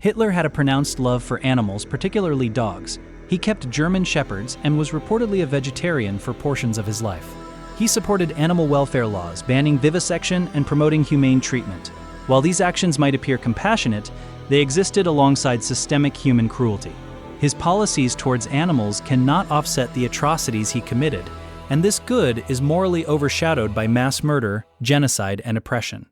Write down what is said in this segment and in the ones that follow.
Hitler had a pronounced love for animals, particularly dogs. He kept German shepherds and was reportedly a vegetarian for portions of his life. He supported animal welfare laws, banning vivisection and promoting humane treatment. While these actions might appear compassionate, they existed alongside systemic human cruelty. His policies towards animals cannot offset the atrocities he committed, and this good is morally overshadowed by mass murder, genocide, and oppression.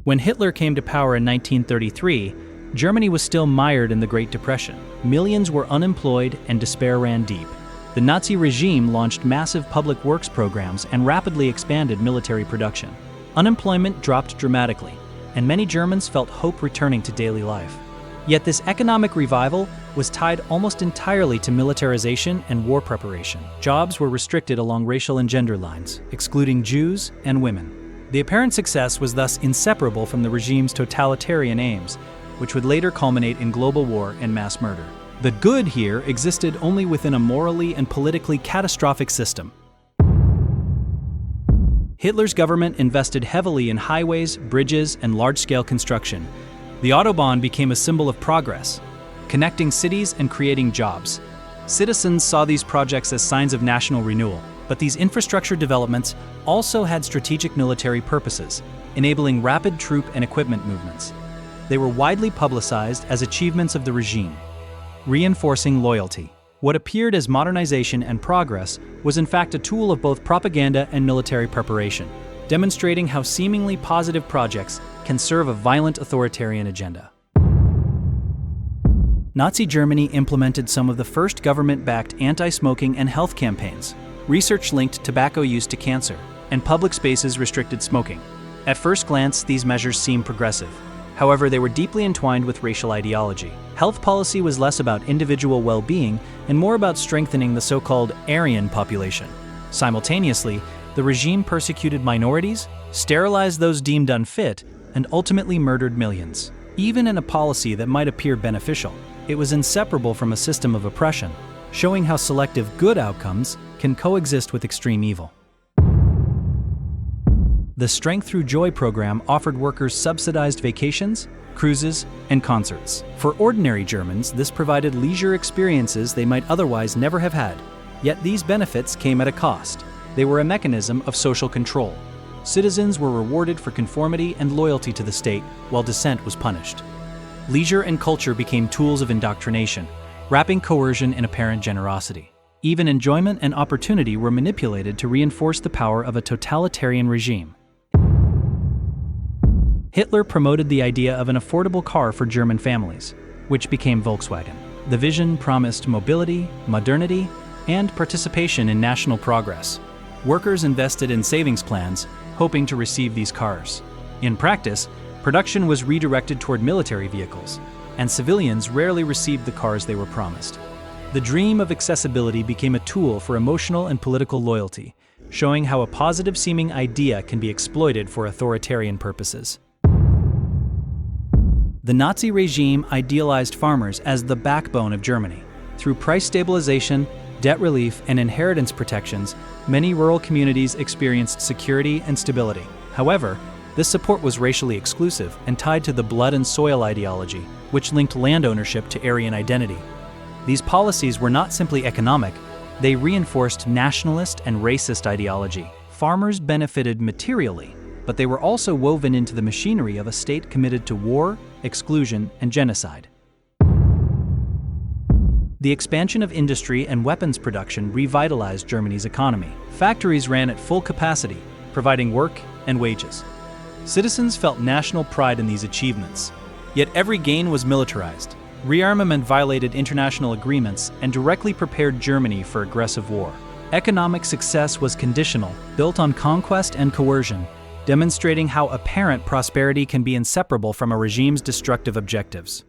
When Hitler came to power in 1933, Germany was still mired in the Great Depression. Millions were unemployed and despair ran deep. The Nazi regime launched massive public works programs and rapidly expanded military production. Unemployment dropped dramatically, and many Germans felt hope returning to daily life. Yet this economic revival was tied almost entirely to militarization and war preparation. Jobs were restricted along racial and gender lines, excluding Jews and women. The apparent success was thus inseparable from the regime's totalitarian aims, which would later culminate in global war and mass murder. The good here existed only within a morally and politically catastrophic system. Hitler's government invested heavily in highways, bridges, and large-scale construction. The Autobahn became a symbol of progress, connecting cities and creating jobs. Citizens saw these projects as signs of national renewal, but these infrastructure developments also had strategic military purposes, enabling rapid troop and equipment movements. They were widely publicized as achievements of the regime, reinforcing loyalty. What appeared as modernization and progress was in fact a tool of both propaganda and military preparation, demonstrating how seemingly positive projects can serve a violent authoritarian agenda. Nazi Germany implemented some of the first government-backed anti-smoking and health campaigns. Research linked tobacco use to cancer, and public spaces restricted smoking. At first glance, these measures seem progressive. However, they were deeply entwined with racial ideology. Health policy was less about individual well-being and more about strengthening the so-called Aryan population. Simultaneously, the regime persecuted minorities, sterilized those deemed unfit, and ultimately murdered millions. Even in a policy that might appear beneficial, it was inseparable from a system of oppression, showing how selective good outcomes can coexist with extreme evil. The Strength Through Joy program offered workers subsidized vacations, cruises, and concerts. For ordinary Germans, this provided leisure experiences they might otherwise never have had. Yet these benefits came at a cost. They were a mechanism of social control. Citizens were rewarded for conformity and loyalty to the state, while dissent was punished. Leisure and culture became tools of indoctrination, wrapping coercion in apparent generosity. Even enjoyment and opportunity were manipulated to reinforce the power of a totalitarian regime. Hitler promoted the idea of an affordable car for German families, which became Volkswagen. The vision promised mobility, modernity, and participation in national progress. Workers invested in savings plans, hoping to receive these cars. In practice, production was redirected toward military vehicles, and civilians rarely received the cars they were promised. The dream of accessibility became a tool for emotional and political loyalty, showing how a positive-seeming idea can be exploited for authoritarian purposes. The Nazi regime idealized farmers as the backbone of Germany. Through price stabilization, debt relief, and inheritance protections, many rural communities experienced security and stability. However, this support was racially exclusive and tied to the blood and soil ideology, which linked land ownership to Aryan identity. These policies were not simply economic, they reinforced nationalist and racist ideology. Farmers benefited materially, but they were also woven into the machinery of a state committed to war, exclusion, and genocide. The expansion of industry and weapons production revitalized Germany's economy. Factories ran at full capacity, providing work and wages. Citizens felt national pride in these achievements. Yet every gain was militarized. Rearmament violated international agreements and directly prepared Germany for aggressive war. Economic success was conditional, built on conquest and coercion, demonstrating how apparent prosperity can be inseparable from a regime's destructive objectives.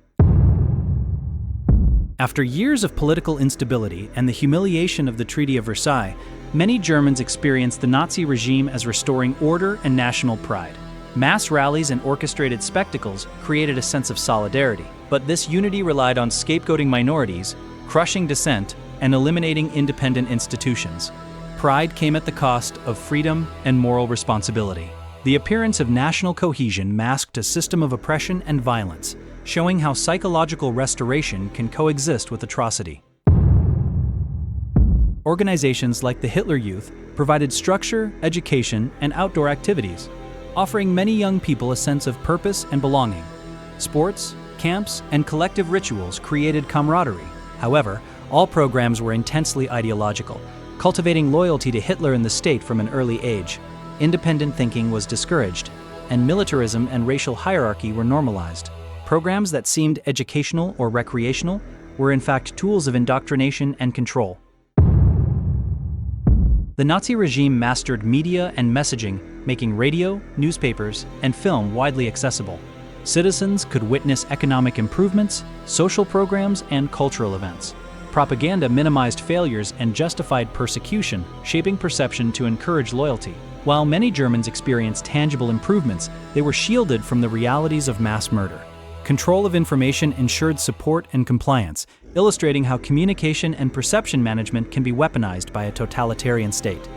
After years of political instability and the humiliation of the Treaty of Versailles, many Germans experienced the Nazi regime as restoring order and national pride. Mass rallies and orchestrated spectacles created a sense of solidarity, but this unity relied on scapegoating minorities, crushing dissent, and eliminating independent institutions. Pride came at the cost of freedom and moral responsibility. The appearance of national cohesion masked a system of oppression and violence, showing how psychological restoration can coexist with atrocity. Organizations like the Hitler Youth provided structure, education, and outdoor activities, offering many young people a sense of purpose and belonging. Sports, camps, and collective rituals created camaraderie. However, all programs were intensely ideological, cultivating loyalty to Hitler and the state from an early age. Independent thinking was discouraged, and militarism and racial hierarchy were normalized. Programs that seemed educational or recreational were in fact tools of indoctrination and control. The Nazi regime mastered media and messaging, making radio, newspapers, and film widely accessible. Citizens could witness economic improvements, social programs, and cultural events. Propaganda minimized failures and justified persecution, shaping perception to encourage loyalty. While many Germans experienced tangible improvements, they were shielded from the realities of mass murder. Control of information ensured support and compliance, illustrating how communication and perception management can be weaponized by a totalitarian state.